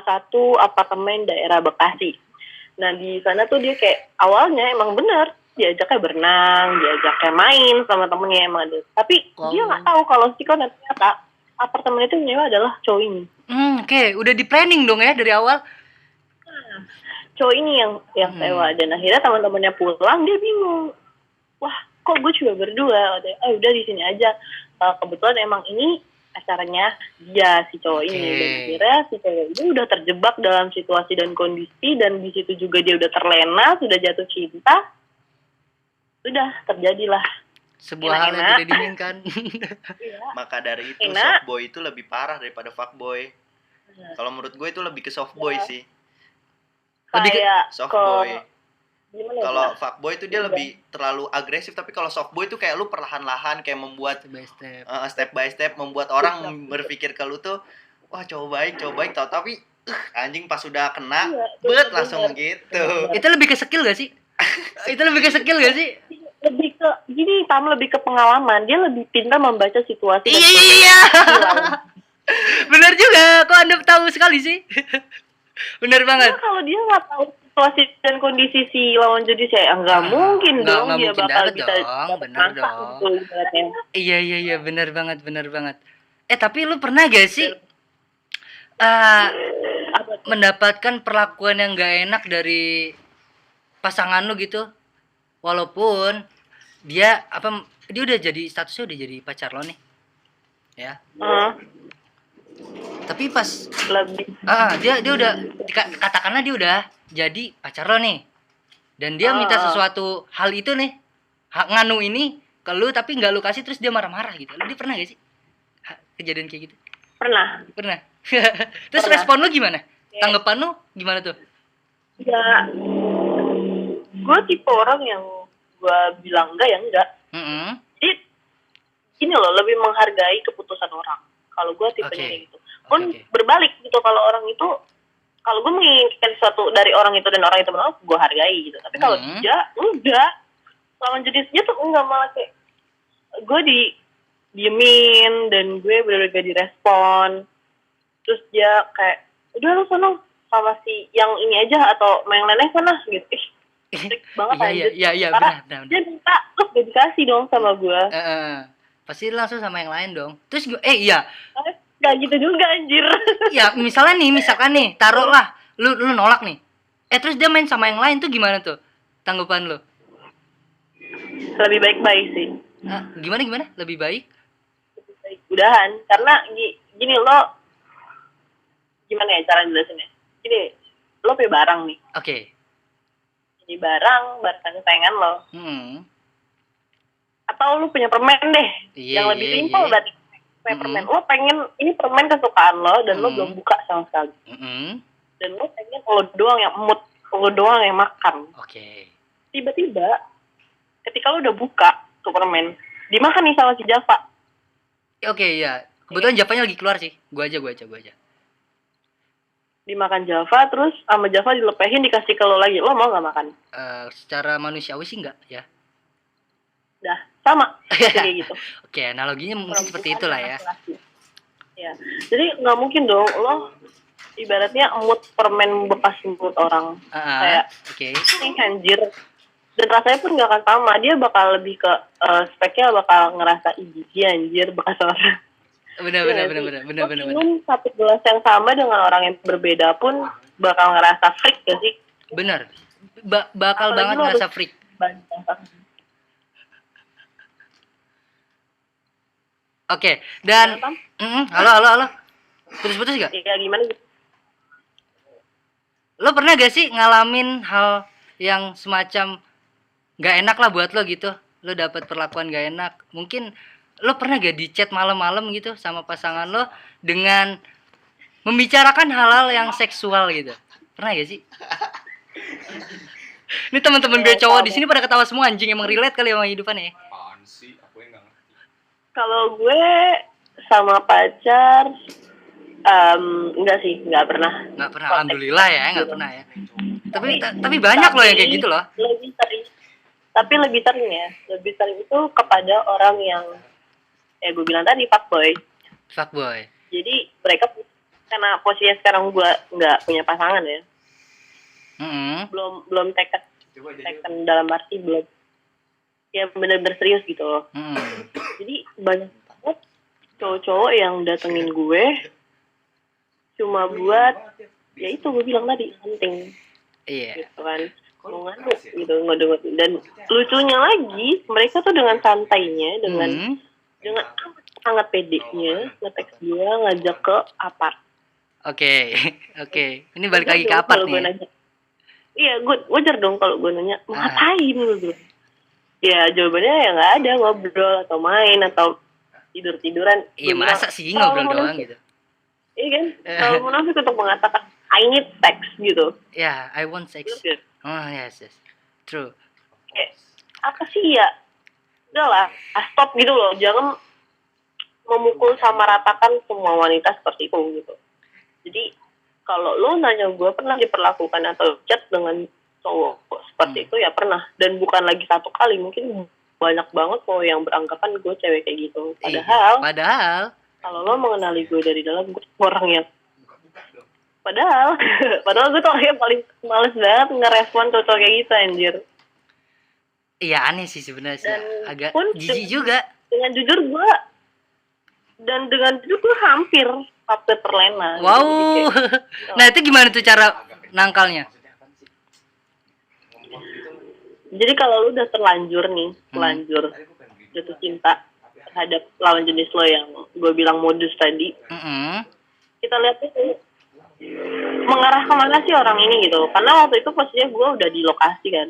satu apartemen daerah Bekasi. Nah di sana tuh dia kayak awalnya emang bener diajaknya berenang, diajaknya main sama temennya emang ada. Tapi dia nggak tahu kalau si Kon ternyata apartemen itu nyewa adalah cowok ini. Oke, udah di planning dong ya dari awal. Cowok ini yang sewa, dan akhirnya teman-temannya pulang dia bingung. Wah, kok gue cuma berdua? Udah di sini aja. Kebetulan emang ini acaranya dia si cowok ini, dan akhirnya si cowok ini udah terjebak dalam situasi dan kondisi, dan di situ juga dia udah terlena, sudah jatuh cinta, sudah terjadilah sebuah hal yang tidak diinginkan. Maka dari itu softboy itu lebih parah daripada fuckboy. Kalau menurut gue itu lebih ke softboy sih. Lebih ke softboy. Kalau fuckboy itu dia lebih terlalu agresif, tapi kalau softboy itu kayak lu perlahan-lahan kayak membuat step by step membuat orang berpikir ke lu tuh wah cowok baik tapi anjing pas sudah kena langsung gitu. Itu lebih ke skill gak sih? Lebih ke gini, lebih ke pengalaman. Dia lebih pintar membaca situasi. Iya. Benar juga, kok Anda tahu sekali sih. Benar banget. Nah, kalau dia nggak tahu situasi dan kondisi si lawan jenis ya nggak mungkin dong dia bakal bisa benar dong. Iya, benar banget. Tapi lu pernah gak sih mendapatkan perlakuan yang gak enak dari pasangan lu gitu, walaupun dia udah jadi statusnya udah jadi pacar lo nih ya, tapi pas dia udah katakanlah dia udah jadi pacar lo nih, dan dia minta sesuatu hal itu nih, nganu ini ke lu tapi nggak lu kasih, terus dia marah-marah gitu. Lu dia pernah gak sih kejadian kayak gitu? Pernah. Terus respon lu gimana? Tanggapan lu gimana tuh? Ya, gue tipe orang yang gue bilang enggak ya enggak. Jadi ini loh, lebih menghargai keputusan orang. Kalau gue tipenya kayak gitu. Pun berbalik gitu, kalau orang itu, kalau gue menginginkan sesuatu dari orang itu dan orang itu menolak, gue hargai gitu. Tapi kalau dia enggak, lawan jenisnya tuh enggak, malah kayak gue diemin dan gue bener-bener gak direspon. Terus dia kayak udah lu sono sama si yang ini aja atau yang lain sana gitu. Strict banget aja. Iya, benar. Dia minta terus gak dikasih dong sama gue. Pasti langsung sama yang lain dong. Terus iya. Gak gitu juga anjir. Ya misalkan nih, taruhlah lu nolak nih. Terus dia main sama yang lain tuh gimana tuh? Tanggapan lu? Lebih baik sih. Gimana? Lebih baik? Udahan. Karena gini lo, gimana ya cara jelasinnya? Gini, lo punya barang nih. Oke. Jadi barang kesayangan lo. Atau lo punya permen deh. Yang lebih simpel berarti. Permen. Lo pengen, ini permen kesukaan lo dan lo belum buka sama sekali. Dan lo pengen lo doang yang emut, lo doang yang makan. Oke. Tiba-tiba ketika lo udah buka tuh permen, dimakan nih sama si Java. Oke, iya. Kebetulan Javanya lagi keluar sih. Gua aja. Dimakan Java, terus sama Java dilepehin, dikasih ke lo lagi. Lo mau gak makan? Secara manusiawi sih enggak ya. Dah, sama. Kayak gitu. Oke, analoginya mungkin seperti itulah ya. Ya. Jadi gak mungkin dong lo ibaratnya emut permen bekas mulut orang. Kayak, ini anjir. Dan rasanya pun gak akan sama. Dia bakal lebih ke speknya bakal ngerasa dia anjir bekas orang. Benar. Minum satu gelas yang sama dengan orang yang berbeda pun bakal ngerasa freak gak sih? Benar. Bakal banget ngerasa freak. Oke, dan halo. Putus gak? Iya, gimana? Lo pernah gak sih ngalamin hal yang semacam gak enak lah buat lo gitu? Lo dapet perlakuan gak enak. Mungkin lo pernah gak di chat malam-malam gitu sama pasangan lo dengan membicarakan hal-hal yang seksual gitu? Pernah gak sih? Ini teman-teman gue cowok di sini pada ketawa semua, anjing, emang relate kali sama hidupannya. Apaan sih? Aku yang gak ngerti. Kalau gue sama pacar enggak sih, enggak pernah. Enggak pernah, alhamdulillah ya, enggak pernah ya. Tapi banyak loh yang kayak gitu loh. Lebih sering itu kepada orang yang gue bilang tadi fuckboy. Fuckboy. Jadi mereka karena posisinya sekarang gue nggak punya pasangan ya. Belum teken dalam arti belum ya benar-benar serius gitu loh. Jadi banyak banget cowok-cowok yang datengin gue cuma buat ya itu gue bilang tadi penting. Gitu kan, mau ngadu gitu, dan lucunya lagi mereka tuh dengan santainya, dengan sangat pedenya nge-text gue ngajak ke apart. Oke. Ini balik lagi ke apart nih. Iya, gue wajar dong kalau gue nanya mau ngapain gitu. Ya jawabannya ya nggak ada, ngobrol atau main atau tiduran. Iya masa sih ngobrol doang gitu. Iya kan, kalau munafik untuk mengatakan I need sex gitu. Ya, I want sex. Oh yes, true. Apa sih ya? Udahlah, stop gitu loh. Jangan memukul sama ratakan semua wanita seperti itu gitu. Jadi kalau lo nanya gue pernah diperlakukan atau chat dengan cowok seperti itu ya pernah, dan bukan lagi satu kali, mungkin banyak banget kok yang beranggapan gue cewek kayak gitu. Padahal kalau lo mengenali gue dari dalam, gue orang yang padahal gue tuh orang yang paling males banget ngerespon cowok kayak gitu anjir. Iya aneh sih sebenarnya sih, agak jijik juga. Dengan jujur gue hampir terlena. Wow. Gitu. Nah itu gimana tuh cara nangkalnya? Jadi kalau lu udah terlanjur jatuh cinta terhadap lawan jenis lo yang gue bilang modus tadi, kita lihat itu mengarah kemana sih orang ini gitu. Karena waktu itu posisinya gue udah di lokasi kan.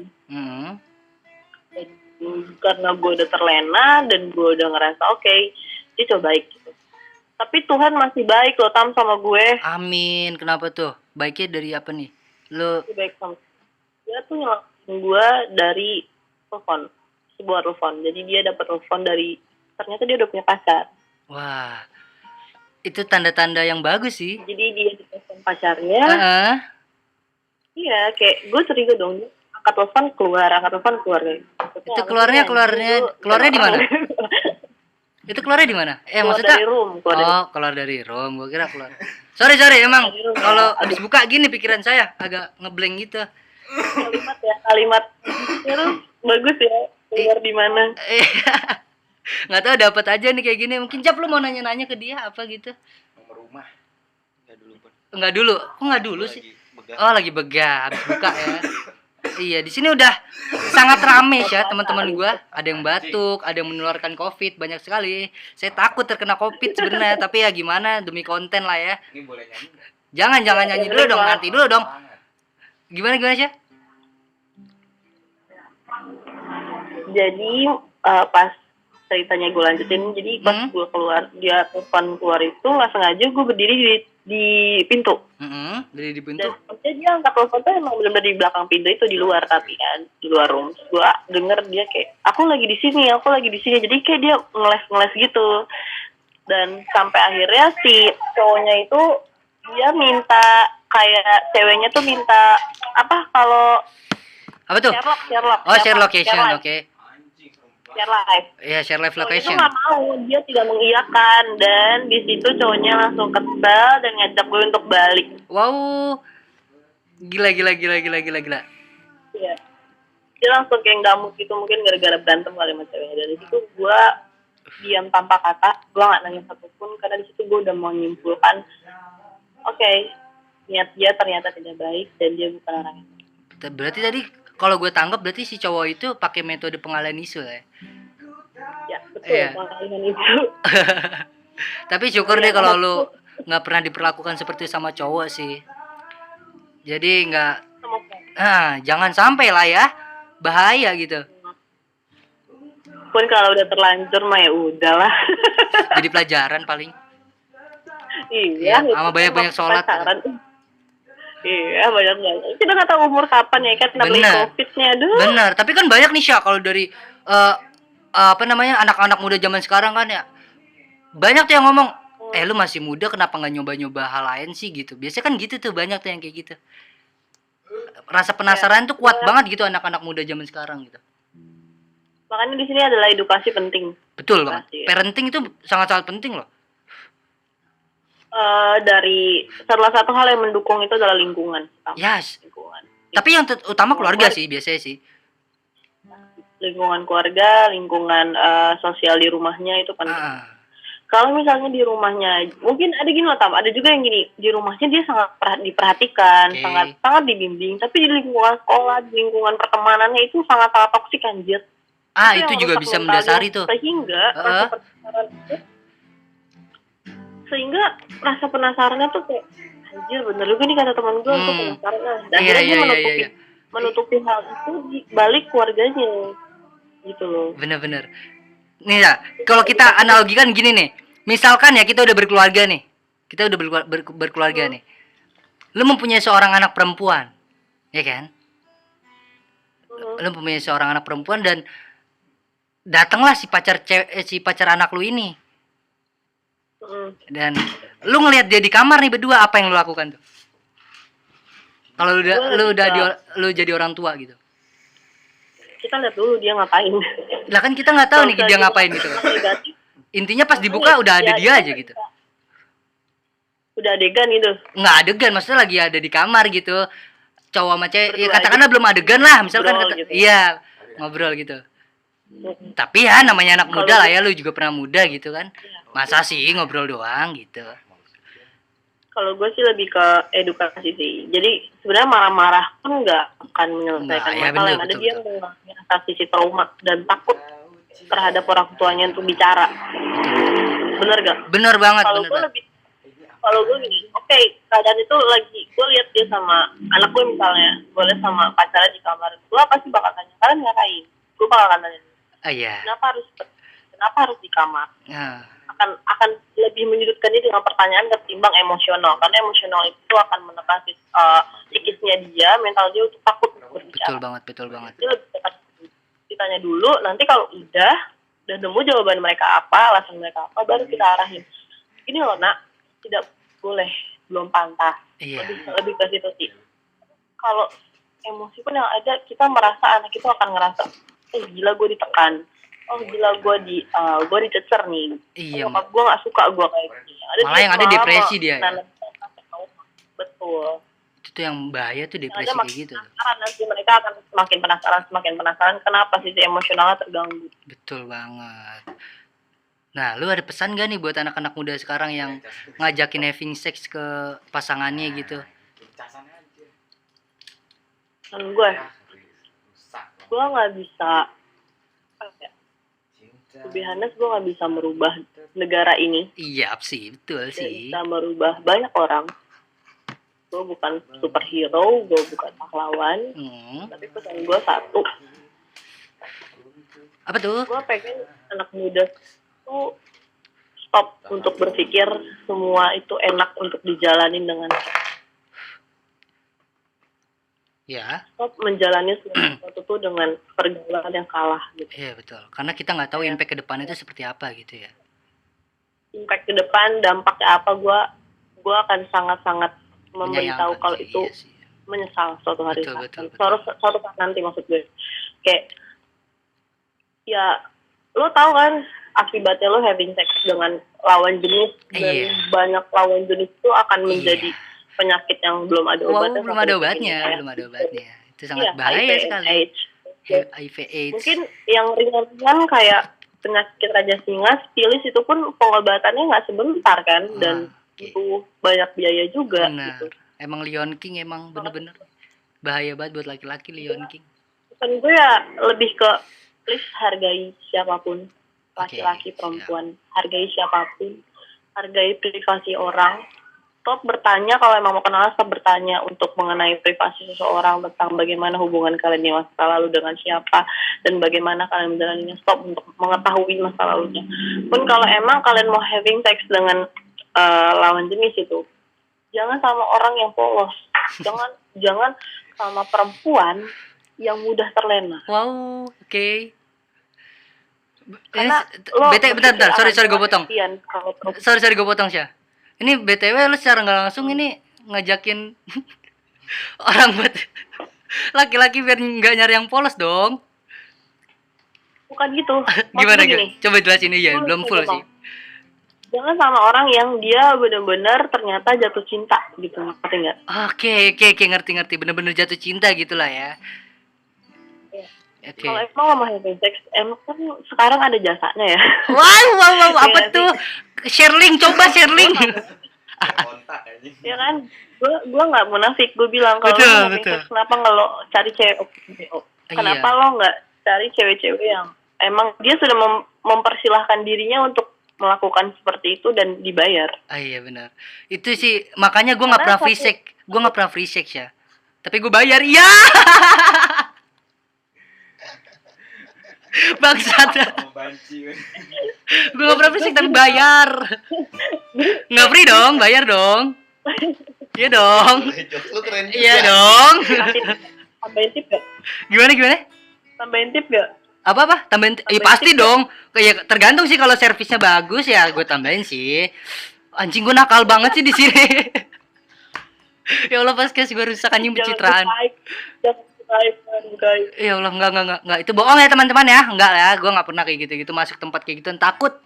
Karena gue udah terlena dan gue udah ngerasa oke, dia coba baik gitu. Tapi Tuhan masih baik loh Tam sama gue. Amin. Kenapa tuh? Baiknya dari apa nih? Lo baik sama dia tuh nyelamatin gue dari sebuah telepon. Jadi dia dapat telepon dari, ternyata dia udah punya pacar. Wah, itu tanda-tanda yang bagus sih. Jadi dia ditelepon pacarnya. Iya, kayak gue curiga dong. Angkat telepon keluar kayak. Itu keluarnya di mana? Itu keluarnya di mana? Maksudnya dari room. Keluar dari room. Gua kira keluar. Sorry emang kalau habis buka gini pikiran saya agak ngeblank gitu. Kalimat itu bagus ya. Keluar di mana? Nggak tahu dapat aja nih kayak gini. Mungkin Cap lu mau nanya-nanya ke dia apa gitu. Nomor rumah. Enggak dulu. Kok enggak dulu sih? Oh, lagi begah habis buka ya. Iya, di sini udah sangat rame ya teman-teman gue. Ada yang batuk, ada yang menularkan COVID, banyak sekali. Saya takut terkena COVID sebenarnya, tapi ya gimana, demi konten lah ya. Ini boleh nyanyi? Jangan nyanyi dulu dong, nanti dulu dong. Gimana sih? Jadi pas ceritanya gue lanjutin, jadi pas gue keluar, dia telepon keluar itu nggak sengaja gue berdiri di pintu. Berdiri di pintu. Dan dia angkat telepon tuh emang benar-benar di belakang pintu itu, di luar tapi kan, di luar room. Gue denger dia kayak aku lagi di sini. Jadi kayak dia ngeles gitu. Dan sampai akhirnya si cowoknya itu dia minta kayak ceweknya tuh minta apa kalau apa tuh? Sherlock. Oh, share location, oke. Share live. Iya, share live location. Itu nggak mau, dia tidak mengiyakan, dan di situ cowoknya langsung kesel dan ngajak gue untuk balik. Wow, gila. Iya, dia langsung kayak ngamuk gitu, mungkin gara-gara berantem kali sama ceweknya. Dari situ gue diam tanpa kata, gue nggak nanya satupun karena di situ gue udah mau menyimpulkan, oke, niat dia ternyata tidak baik dan dia bukan orang itu. Berarti tadi kalau gue tangkap berarti si cowok itu pakai metode pengalihan isu ya? Ya betul, pengalihan isu. Tapi syukur deh kalau lu nggak pernah diperlakukan seperti sama cowok sih. Jadi nggak, jangan sampai lah ya, bahaya gitu. Pun kalau udah terlanjur mah ya udahlah. Jadi pelajaran paling. Iya. Sama banyak sholat. Iya banyak banget. Kita nggak tahu umur kapan ya kan, namanya COVID-nya, aduh. Bener. Tapi kan banyak nih Syah kalau dari anak-anak muda zaman sekarang kan ya, banyak tuh yang ngomong, lu masih muda kenapa nggak nyoba-nyoba hal lain sih gitu. Biasanya kan gitu tuh, banyak tuh yang kayak gitu. Rasa penasaran tuh kuat banget gitu anak-anak muda zaman sekarang gitu. Makanya di sini adalah edukasi penting. Betul banget. Parenting itu sangat-sangat penting loh. Dari salah satu hal yang mendukung itu adalah lingkungan. Yes. Lingkungan. Tapi yang utama keluarga sih biasanya sih. Lingkungan keluarga, lingkungan sosial di rumahnya itu penting. Kalau misalnya di rumahnya, mungkin ada gini loh, ada juga yang gini, di rumahnya dia sangat diperhatikan, sangat dibimbing, tapi di lingkungan sekolah, di lingkungan pertemanannya itu sangat toksik anjir. Itu juga bisa mendasari tuh. Sehingga rasa penasarannya tuh kayak anjir bener juga nih kata teman gue, aku penasaran lah. Dan dia menutupi hal itu di balik keluarganya gitu loh. Bener-bener. Nih ya, kalau kita analogikan gini nih, misalkan ya kita udah berkeluarga nih, kita udah berkeluarga nih, lu mempunyai seorang anak perempuan, ya kan? Lu mempunyai seorang anak perempuan dan datanglah si pacar anak lu ini, dan lu ngelihat dia di kamar nih berdua, apa yang lu lakukan tuh? Kalau lu jadi orang tua gitu. Kita lihat dulu dia ngapain. Lah kan kita nggak tahu nih dia ngapain gitu. Intinya pas dibuka udah ada dia aja gitu. Udah adegan gitu. Nggak adegan, maksudnya lagi ada di kamar gitu. Cowok sama cewek, ya katakanlah belum adegan lah, misalkan gitu. Iya, ngobrol gitu. Tapi ya namanya anak muda lah ya, lu juga pernah muda gitu kan. Masa sih ngobrol doang gitu. Kalau gue sih lebih ke edukasi sih. Jadi sebenarnya marah-marah pun nggak akan menyelesaikan masalah. Yang ada dia merasa sisi trauma dan takut terhadap orang tuanya untuk bicara. Bener gak? Bener banget. Kalau gue gini, oke, keadaan itu lagi gue lihat dia sama anak gue misalnya, gue lihat sama pacarnya di kamar, gue pasti bakal tanya, kalian ngapain? Gue bakal tanya, kenapa harus di kamar? Akan lebih menyudutkan dia dengan pertanyaan ketimbang emosional, karena emosional itu akan menekan psikisnya dia, mental dia untuk takut berbicara. Betul banget. Dia lebih tekan ditanya dulu, nanti kalau udah nemu jawaban mereka apa, alasan mereka apa, baru kita arahin. Ini loh nak, tidak boleh, belum pantas. Lebih ke situ sih. Kalau emosi pun yang ada, kita merasa anak itu akan ngerasa, gila gue ditekan. Oh gila gue dicecer nih. Nyokap gue gak suka gue kayak gini. Malah yang ada depresi dia. Betul. Itu tuh yang bahaya tuh, depresi kayak gitu. Nanti mereka akan semakin penasaran kenapa sisi emosionalnya terganggu. Betul banget. Nah, lu ada pesan gak nih buat anak-anak muda sekarang yang ngajakin having sex ke pasangannya gitu? Kan gue gak bisa, lebih honest, gue gak bisa merubah negara ini. Iya sih, betul sih. Bisa merubah banyak orang. Gue bukan superhero, gue bukan pahlawan. Tapi pesan gue satu. Apa tuh? Gue pengen anak muda tuh stop untuk berpikir semua itu enak untuk dijalanin dengan stop menjalani sesuatu tuh dengan pergaulan yang kalah gitu. Iya betul, karena kita nggak tahu impact ke depannya itu seperti apa gitu ya. Impact ke depan, dampaknya apa, gue akan sangat memberitahu kalau itu menyesal suatu hari. Betul. Suatu saat nanti, maksud gue. Kayak ya lo tahu kan akibatnya lo having sex dengan lawan jenis, dan banyak lawan jenis itu akan menjadi penyakit yang belum ada obatnya. Belum ada obatnya. Itu sangat bahaya sekali. HIV AIDS. Mungkin yang ringan-ringan kayak penyakit raja singa, stilis itu pun pengobatannya nggak sebentar kan, dan itu banyak biaya juga. Gitu. Emang Lion King emang bener-bener bahaya banget buat laki-laki, Lion King. Pesan gue ya lebih ke please hargai siapapun, laki-laki, perempuan, hargai siapapun, hargai privasi orang. Stop bertanya kalau emang mau kenalan, stop bertanya untuk mengenai privasi seseorang, tentang bagaimana hubungan kalian di masa lalu dengan siapa dan bagaimana kalian menjalaninya. Stop untuk mengetahui masa lalunya. Pun kalau emang kalian mau having sex dengan lawan jenis itu, jangan sama orang yang polos, jangan sama perempuan yang mudah terlena. Wow, oke. Karena bentar, sorry gue potong. Sorry gue potong Syah. Ini BTW lu secara nggak langsung ini ngajakin orang buat laki-laki biar nggak nyari yang polos dong. Bukan gitu. Gimana gini? Coba jelasin ya, belum full sih. Jangan sama orang yang dia benar-benar ternyata jatuh cinta gitu, ngerti nggak? Oke, ngerti. Bener-bener jatuh cinta gitulah ya. Okay. Kalau emang mau having sex, emang kan sekarang ada jasanya ya. Wow, apa tuh? Coba share link. Ya kan, gue nggak munafik, gue bilang kalau lo having sex, kenapa nggak lo cari cewek open BO? Kenapa lo nggak cari cewek-cewek yang emang dia sudah mempersilahkan dirinya untuk melakukan seperti itu dan dibayar? Iya benar. Itu sih makanya gue nggak pernah free sex, ya. Tapi gue bayar, iya. Bangsat. Gue gak pernah free tapi bayar. Nggak free dong, bayar dong. Iya dong. Iya dong. Tambahin tip gak? Gimana? Tambahin tip gak? Apa? Tambahin ya pasti dong. Kayak tergantung sih, kalau servisnya bagus ya gue tambahin sih. Anjing, gue nakal banget sih di sini. Ya Allah, pas gue rusak anjing pencitraan. Ya Allah, enggak, itu bohong ya teman-teman ya. Enggak ya, gue nggak pernah kayak gitu masuk tempat kayak gitu. Takut.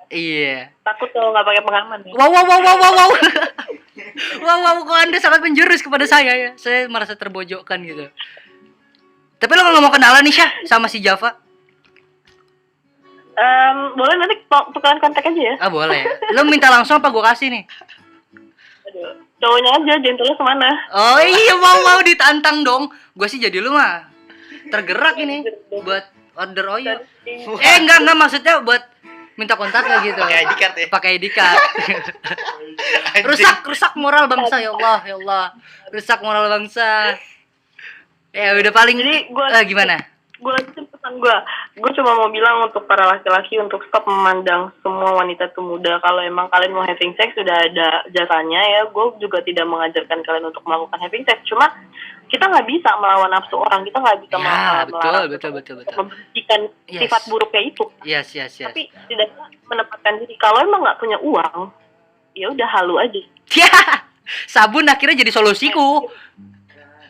Iya. Takut kalau nggak pakai pengaman ya. Wow. Wow, kok Anda sangat menjurus kepada saya ya. Saya merasa terbojokkan gitu. Tapi lo nggak mau kenalan nih Syah sama si Java? Boleh nanti tukeran kontak aja ya. Boleh. Lo minta langsung apa gue kasih nih? Aduh. Cowoknya aja, gentlenya kemana? Oh iya, mau ditantang dong. Gue sih jadi lu mah tergerak ini buat order Oyo. Enggak maksudnya buat minta kontaknya gitu. Pakai ID card. rusak moral bangsa, ya Allah. Rusak moral bangsa. Ya udah paling. Jadi gimana? Gue lanjutin pesan gue cuma mau bilang untuk para laki-laki untuk stop memandang semua wanita itu muda. Kalau emang kalian mau having sex sudah ada jasanya ya. Gue juga tidak mengajarkan kalian untuk melakukan having sex, cuma kita nggak bisa melawan nafsu orang, kita nggak bisa memberhentikan sifat buruknya itu. Yes. Tapi tidak menempatkan diri. Kalau emang nggak punya uang, ya udah halu aja. Sabun akhirnya jadi solusiku.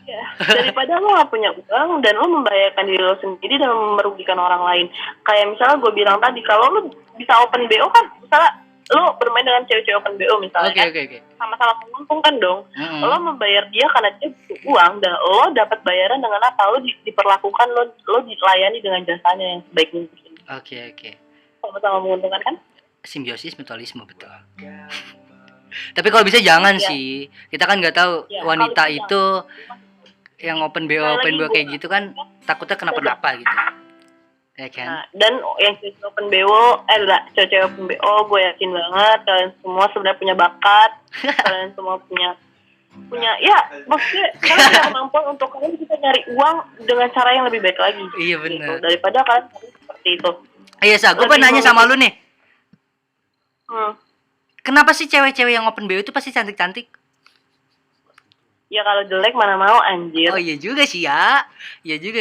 Ya, daripada lo gak punya uang dan lo membahayakan diri lo sendiri dan merugikan orang lain. Kayak misalnya gue bilang tadi, kalau lo bisa open BO kan, misalnya lo bermain dengan cewek-cewek open BO misalnya, okay. Sama-sama menguntungkan dong. Lo membayar dia karena dia butuh uang, dan lo dapat bayaran dengan apa? Lo diperlakukan, lo dilayani dengan jasanya yang sebaik mungkin. Oke. Sama-sama menguntungkan kan? Simbiosis mutualisme, betul. Tapi kalau bisa jangan sih. Kita kan nggak tahu wanita itu yang open BO kayak gitu kan, takutnya kenapa-napa gitu. Ya kan? Nah, dan yang cewek open BO, cewek open BO, gue yakin banget kalian semua sebenarnya punya bakat. Kalian semua punya ya, maksudnya kalian punya kemampuan untuk kalian bisa nyari uang dengan cara yang lebih baik lagi. Iya benar. Gitu, daripada kalian seperti itu. Iya, gue pengen nanya sama lu nih. Kenapa sih cewek-cewek yang open BO itu pasti cantik-cantik? Ya kalau jelek mana mau anjir. Oh iya juga sih ya. Jadi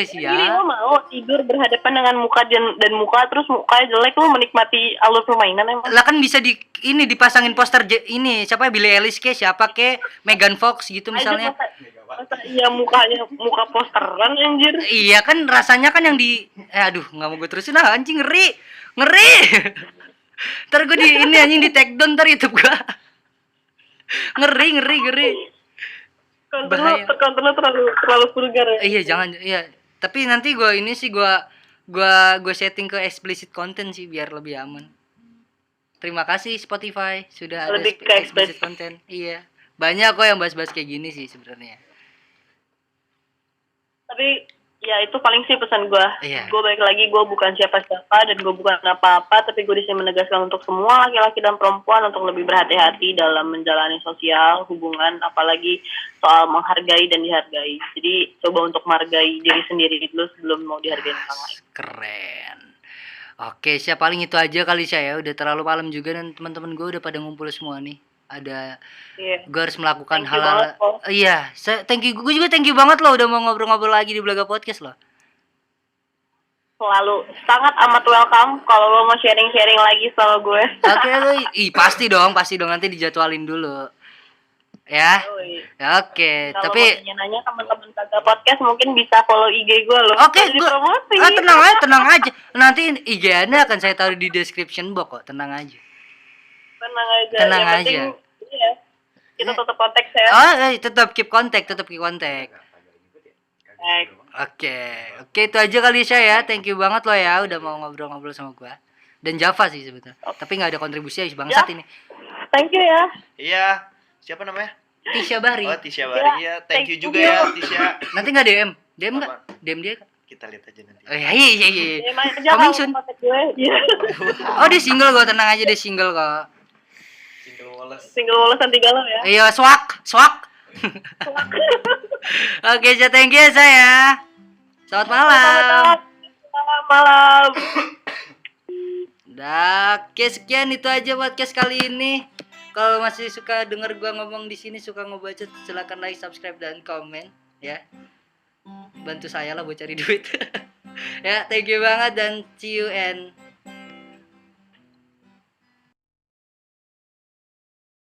lo mau tidur berhadapan dengan muka dan muka terus mukanya jelek, lo menikmati alur permainan emang? Lah kan bisa dipasangin poster ini siapa, Billie Eilish siapa Megan Fox gitu misalnya. Masa iya muka posteran anjir. Iya kan rasanya kan yang aduh nggak mau gue terusin anjing, ngeri. Ntar gue anjing di take down ntar YouTube gue. ngeri. Kontennya terlalu vulgar ya. Iya jangan ya. Tapi nanti gue setting ke explicit content sih biar lebih aman. Terima kasih Spotify sudah ada explicit content. Iya. Banyak kok yang bahas-bahas kayak gini sih sebenarnya. Tapi ya itu paling sih pesan gue. Iya. Gue balik lagi, gue bukan siapa-siapa dan gue bukan apa-apa, tapi gue disini menegaskan untuk semua laki-laki dan perempuan untuk lebih berhati-hati dalam menjalani sosial, hubungan, apalagi soal menghargai dan dihargai. Jadi coba untuk menghargai diri sendiri dulu sebelum mau dihargai orang lain. Keren. Oke, paling itu aja kali saya. Udah terlalu malam juga dan teman-teman gue udah pada ngumpul semua nih. Gue harus melakukan hal-hal. Iya, gue juga thank you banget loh udah mau ngobrol-ngobrol lagi di Belaga Podcast loh. Selalu sangat amat welcome kalau lo mau sharing lagi sama gue. Oke, pasti dong nanti dijadwalin dulu. Ya. Oke, tapi kalau nanya teman-teman Saga Podcast mungkin bisa follow IG gue loh. Oke, tenang aja. Nanti IG Anda akan saya taruh di description box kok, tenang aja. Tenang Yang aja. penting, iya, kita tetap kontak ya. Tetap keep kontak. Oke, itu aja kali saya. Thank you banget lo ya udah mau ngobrol-ngobrol sama gua. Dan Java sih sebetulnya. Tapi nggak ada kontribusi bangsat ini. Thank you ya. Iya. Siapa namanya? Tisha Bahri. Oh, Tisha Bahri ya. Thank you juga ya, Tisha. Nanti nggak DM? DM nggak? DM dia kan? Kita lihat aja nanti. Iya. Coming soon. Oh, dia single kok, tenang aja dia single kok. Single Wallace dan 3 lo ya. Iya, swak. Oke, thank you saya. Selamat malam. Selamat malam. Oke, sekian itu aja podcast kali ini. Kalau masih suka denger gua ngomong di sini, suka ngebacot, silakan like, subscribe dan komen ya. Bantu saya lah buat cari duit. Ya, thank you banget dan see you and